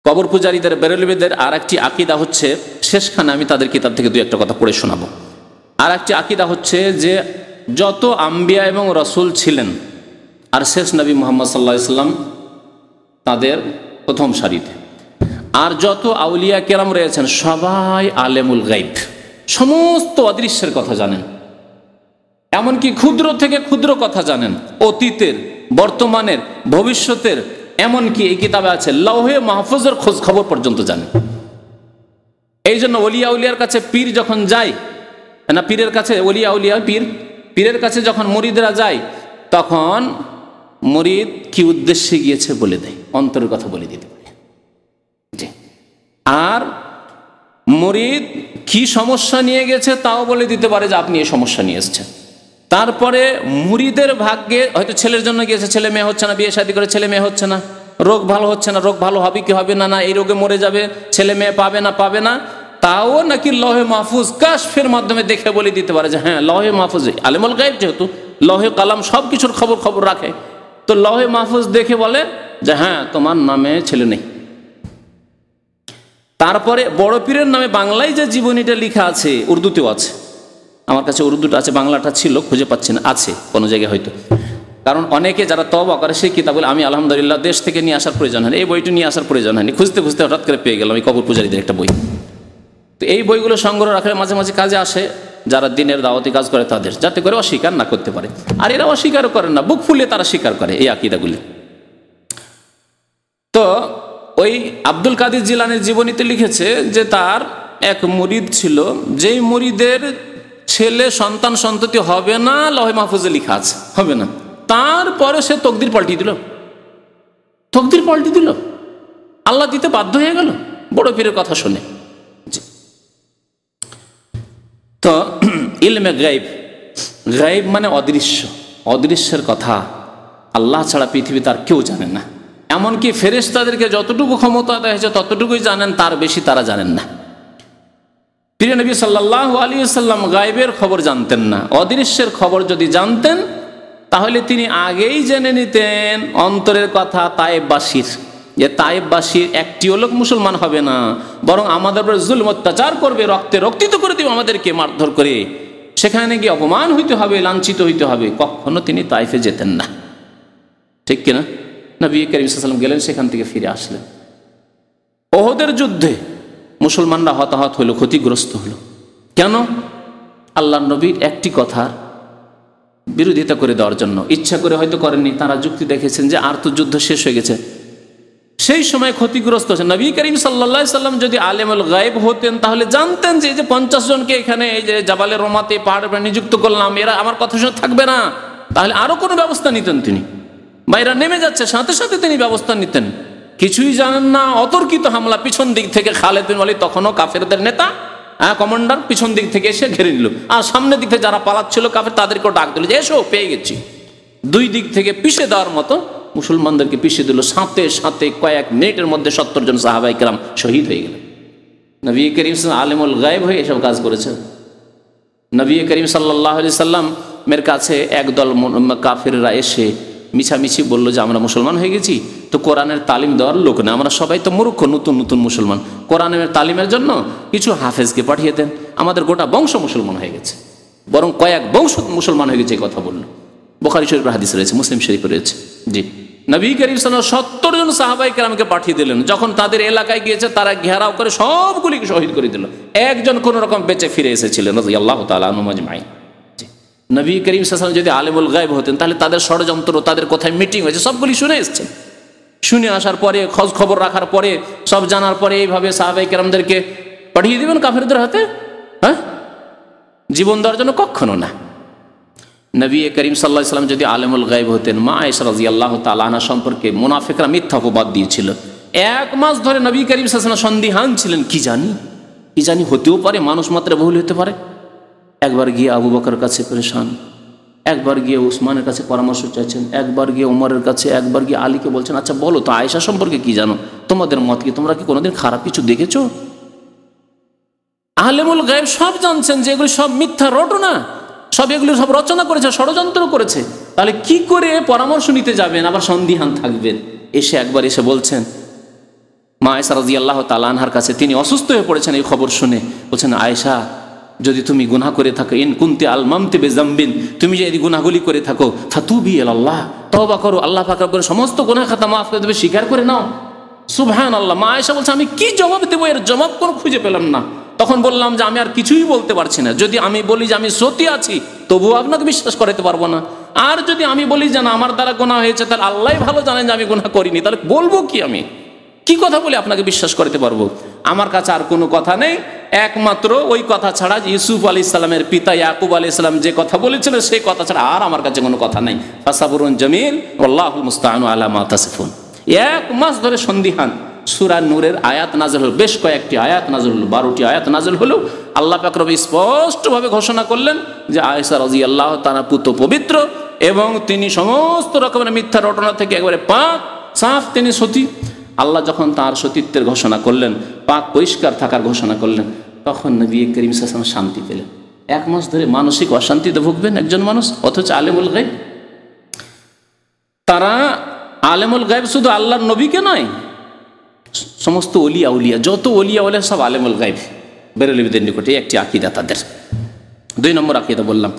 কবর পূজারীদের বেরেলবিদের আর একটি আকিদা হচ্ছে, শেষখানে আমি তাদের কিতাব থেকে দুই একটা কথা পড়ে শোনাবো। আর একটি আকিদা হচ্ছে যে যত আম্বিয়া এবং রসুল ছিলেন আর শেষ নবী মুহাম্মদ সাল্লাল্লাহু আলাইহি ওয়াসাল্লাম তাদের প্রথম সারিতে, আর যত আউলিয়া কেরাম রয়েছেন সবাই আলেমুল গাইব, সমস্ত অদৃশ্যের কথা জানেন, এমনকি ক্ষুদ্র থেকে ক্ষুদ্র কথা জানেন, অতীতের, বর্তমানের, ভবিষ্যতের, এমনকি এই কিতাবে আছে লৌহে মাহফুজের খোঁজ খবর পর্যন্ত জানেন। এই জন্য ওলিয়া উলিয়ার কাছে পীর যখন যায় না, পীরের কাছে ওলিয়া উলিয়া পীরের কাছে যখন মুরিদরা যায়, তখন মুরিদ কি উদ্দেশ্যে গিয়েছে বলে দেয়, অন্তরের কথা বলে দিতে পারে। আর মুরিদ কি সমস্যা নিয়ে গেছে তাও বলে দিতে পারে যে আপনি এই সমস্যা নিয়ে এসেছেন। তারপরে মুরিদের ভাগ্যে হয়তো ছেলের জন্য গিয়েছে, ছেলে মেয়ে হচ্ছে না, বিয়ে শাদী করে ছেলে মেয়ে হচ্ছে না, রোগ ভালো হচ্ছে না, রোগ ভালো হবে কি হবে না, না এই রোগে মরে যাবে, ছেলে মেয়ে পাবে না, তাও নাকি লৌহে মাহফুজ কাশফের মাধ্যমে দেখে বলে দিতে পারে যে হ্যাঁ লৌহে মাহফুজ, আলেমুল গায়ব যেহেতু লৌহে কালাম সব কিছুর খবর রাখে, তো লৌহে মাহফুজ দেখে বলে যে হ্যাঁ তোমার নামে ছেলে নেই। তারপরে বড় পীরের নামে বাংলায় যে জীবনীটা লেখা আছে, উর্দুতেও আছে, আমার কাছে উর্দুটা আছে, বাংলাটা ছিল খুঁজে পাচ্ছি না, আছে কোনো জায়গায় হয়তো, কারণ অনেকে যারা তওবা করে সেই কিতাবগুলো আমি আলহামদুলিল্লাহ দেশ থেকে নিয়ে আসার প্রয়োজন হয়নি, এই বইটি নিয়ে আসার প্রয়োজন হয়নি, খুঁজতে হঠাৎ করে পেয়ে গেলাম এই কবর পূজারীদের একটা বই। তো এই বইগুলো সংগ্রহ রাখলে মাঝে মাঝে কাজে আসে যারা দিনের দাওয়াতি কাজ করে তাদের, যাতে করে অস্বীকার না করতে পারে। আর এরা অস্বীকারও করেন না, বুক ফুলিয়ে তারা স্বীকার করে এই আকীদাগুলি। তো ওই আব্দুল কাদের জিলানীর জীবনীতে লিখেছে যে তার এক মুরিদ ছিল, যেই মুরিদের ছেলে সন্তান সন্ততি হবে না, লৌহে মাহফুজে লেখা আছে হবে না, তারপরে সে তকদির পাল্টি দিল, আল্লাহ দিতে বাধ্য হয়ে গেল বড় পীরের কথা শুনে। তো ইলমে গায়ব মানে অদৃশ্যের কথা আল্লাহ ছাড়া পৃথিবীতে আর কেউ জানেন না, এমনকি ফেরেশতাদেরকে যতটুকু ক্ষমতা দেওয়া হয়েছে ততটুকুই জানেন, তার বেশি তারা জানেন না। প্রিয় নবী সাল্লাল্লাহু আলাইহি ওয়াসাল্লাম গায়বের খবর জানতেন না, অদৃশ্যের খবর যদি জানতেন তাহলে তিনি আগেই জেনে নিতেন অন্তরের কথা তায়েববাসীর, যে তায়েববাসীর একটিও লোক মুসলমান হবে না, বরং আমাদের উপর জুলম অত্যাচার করবে, রক্তে রক্তিত করে দেবে আমাদেরকে মারধর করে, সেখানে গিয়ে অপমান হইতে হবে, লাঞ্ছিত হইতে হবে। কখনো তিনি তাইফে যেতেন না, ঠিক কিনা? নবী করিম সাল্লাল্লাহু আলাইহি ওয়াসাল্লাম গেলেন, সেখান থেকে ফিরে আসলেন। ওহদের যুদ্ধে মুসলমানরা হতাহত হলো, ক্ষতিগ্রস্ত হলো। কেন? আল্লাহর নবীর একটি কথা বিরোধিতা করে দেওয়ার জন্য। ইচ্ছা করে হয়তো করেননি, তারা যুক্তি দেখেছেন যে আর তো যুদ্ধ শেষ হয়ে গেছে, সেই সময় ক্ষতিগ্রস্ত হয়েছে। নবী করিম সাল্লাল্লাহু আলাইহি ওয়াসাল্লাম যদি আলেমুল গায়ব হতেন তাহলে জানতেন যে এই যে 50 জনকে এখানে এই যে জাবালে রোমাতে পাহাড়ের উপরে নিযুক্ত করলাম, এরা আমার কথা শুনে থাকবে না, তাহলে আরো কোনো ব্যবস্থা নিতেন তিনি, বা এরা নেমে যাচ্ছে সাথে সাথে তিনি ব্যবস্থা নিতেন। কিছুই জানেন না, অতর্কিত হামলা পিছন দিক থেকে, খালিদ বিন ওয়ালিদ তখনও কাফেরদের নেতা, কমান্ডার, পিছন দিক থেকে এসে ঘিরে নিল, আর সামনের দিক থেকে যারা পালাচ্ছিল কাফের তাদেরকেও ডাক দিল যে এসো পেয়ে গেছি। দুই দিক থেকে পিষে দেওয়ার মতো মুসলমানদেরকে পিষে দিল, সাথে সাথে কয়েক মিনিটের মধ্যে 70 জন সাহাবায়ে কেরাম শহীদ হয়ে গেলেন। নবী করিম আলেমুল গায়ব হয়ে এসব কাজ করেছেন। নবী করিম সাল্লাল্লাহু আলাইহি সাল্লামের কাছে একদল কাফেররা এসে মিছামিছি বলল যে আমরা মুসলমান হয়ে গেছি, তো কোরআনের তালিম দেওয়ার লোক না, আমরা সবাই তো মূর্খ, নতুন মুসলমান, কোরআনের তালিমের জন্য কিছু হাফেজকে পাঠিয়ে দেন, আমাদের গোটা বংশ মুসলমান হয়ে গেছে, বরং কয়েক বংশ মুসলমান হয়ে গেছে এই কথা বলল। বুখারী শরীফের হাদিস রয়েছে, মুসলিম শরীফে রয়েছে। জি, নবী করিম সাল্লাল্লাহু আলাইহি ওয়াসাল্লাম 70 জন সাহাবায়ে কেরামকে পাঠিয়ে দিলেন। যখন তাদের এলাকায় গিয়েছে তারা ঘেরাও করে সবগুলিকে শহীদ করে দিল, একজন কোন রকম বেঁচে ফিরে এসেছিলেন রাদিয়াল্লাহু তাআলা আনহুম আজমাইন। নবী করিম সাল্লাল্লাহু আলাইহি ওয়াসাল্লাম যদি আলেমুল গায়ব হতেন তাহলে তাদের ষড়যন্ত্র, তাদের কোথায় মিটিং হয়েছে সবগুলি শুনে এসেছেন। শুনে আসার পরে, খোঁজ খবর রাখার পরে, সব জানার পরে এইভাবে সাহাবায়ে কেরামদেরকে পাঠিয়ে দিবেন কাফেরদের হাতে? হ্যাঁ, জীবন দেওয়ার জন্য? কখনো না। নবী করিম সাল্লাল্লাহু আলাইহি ওয়াসাল্লাম যদি আলেমুল গায়ব হতেন, মা আয়েশা রাদিয়াল্লাহু তাআলা আনহা সম্পর্কে মুনাফিকরা মিথ্যা অপবাদ দিয়েছিল। 1 মাস ধরে নবী করিম সাল্লাল্লাহু আলাইহি ওয়াসাল্লাম সন্দিহান ছিলেন, কি জানি হতেও পারে, মানুষ মাত্র ভুল হতে পারে। একবার গিয়ে আবু বকরের কাছে পরেশান, একবার গিয়ে উসমানের কাছে পরামর্শ চাইছেন, একবার গিয়ে ওমরের কাছে, একবার গিয়ে আলীকে বলছেন আচ্ছা বলো তো আয়েশা সম্পর্কে কি জানো, তোমাদের মত কি, তোমরা কি কোনোদিন খারাপ কিছু দেখেছো? আলেমুল গায়ব সব জানছেন যে এগুলি সব মিথ্যা রটনা, সব এগুলি সব রচনা করেছে, ষড়যন্ত্র করেছে, তাহলে কি করে পরামর্শ নিতে যাবেন, আবার সন্দিহান থাকবেন? একবার এসে বলছেন মা আয়েশা রাদিয়াল্লাহু তাআলা আনহার কাছে, তিনি অসুস্থ হয়ে পড়েছেন এই খবর শুনে। বলছেন, আয়েশা, যদি তুমি গুনাহ করে থাকো, ইন কুনতি আলমামতি বিযামবিন, তুমি যদি গুনাহগুলি করে থাকো, ফাতুবি ইলাল্লাহ, তওবা করো, আল্লাহ পাক রব্বুল সমস্ত গুনাহ খাতা মাফ করে দেবে, স্বীকার করে নাও। সুবহানাল্লাহ। মা আয়েশা বলছে, আমি কি জবাব দেবো, এর জবাব কোনো খুঁজে পেলাম না। তখন বললাম যে আমি আর কিছুই বলতে পারছি না। যদি আমি বলি যে আমি সত্যি আছি, তবুও আপনাকে বিশ্বাস করাতে পারবো না। আর যদি আমি বলি যে না, আমার দ্বারা গুনাহ হয়েছে, তাহলে আল্লাহই ভালো জানেন যে আমি গুনাহ করিনি, তাহলে বলবো কি, আমি কি কথা বলে আপনাকে বিশ্বাস করতে পারবো? আমার কাছে আর কোনো কথা নেই, একমাত্র ওই কথা ছাড়া, ইউসুফ আলাইহিস সালামের পিতা ইয়াকুব আলাইহিস সালাম যে কথা বলেছিলেন সেই কথা ছাড়া আর আমার কাছে কোনো কথা নেই। ফাসাবরুন জামিল ওয়াল্লাহুল মুস্তাআনু আলা মা তাসিফুন। 1 মাস ধরে সন্দিহান। সূরা নূরের আয়াত নাযিল হলো, বেশ কয়েকটি আয়াত নাযিল হলো, 12টি আয়াত নাযিল হলো। আল্লাহ পাক রব্বুল স্পষ্টভাবে ঘোষণা করলেন যে আয়েশা রাদিয়াল্লাহু তাআলা পুত পবিত্র, এবং তিনি সমস্ত রকমের মিথ্যা রটনা থেকে একবারে পাক সাফ, তিনি সতী। আল্লাহ যখন তার সতীত্বের ঘোষণা করলেন, পাক পরিষ্কার থাকার ঘোষণা করলেন, তখন নবী করিম সাল্লাল্লাহু আলাইহি ওয়াসাল্লাম শান্তি পেলেন। 1 মাস ধরে মানসিক অশান্তিতে ভুগবেন একজন মানুষ, অথচ আলেমুল গায়ব। তারা আলেমুল গায়ব শুধু আল্লাহর নবীকে নয়, সমস্ত ওলিয়া উলিয়া, যত ওলিয়া উলিয়া সব আলেমুল গায়ব, বেরেলবিদের নিকটে একটি আকীদা তাদের। 2 নম্বর আকীদা বললাম।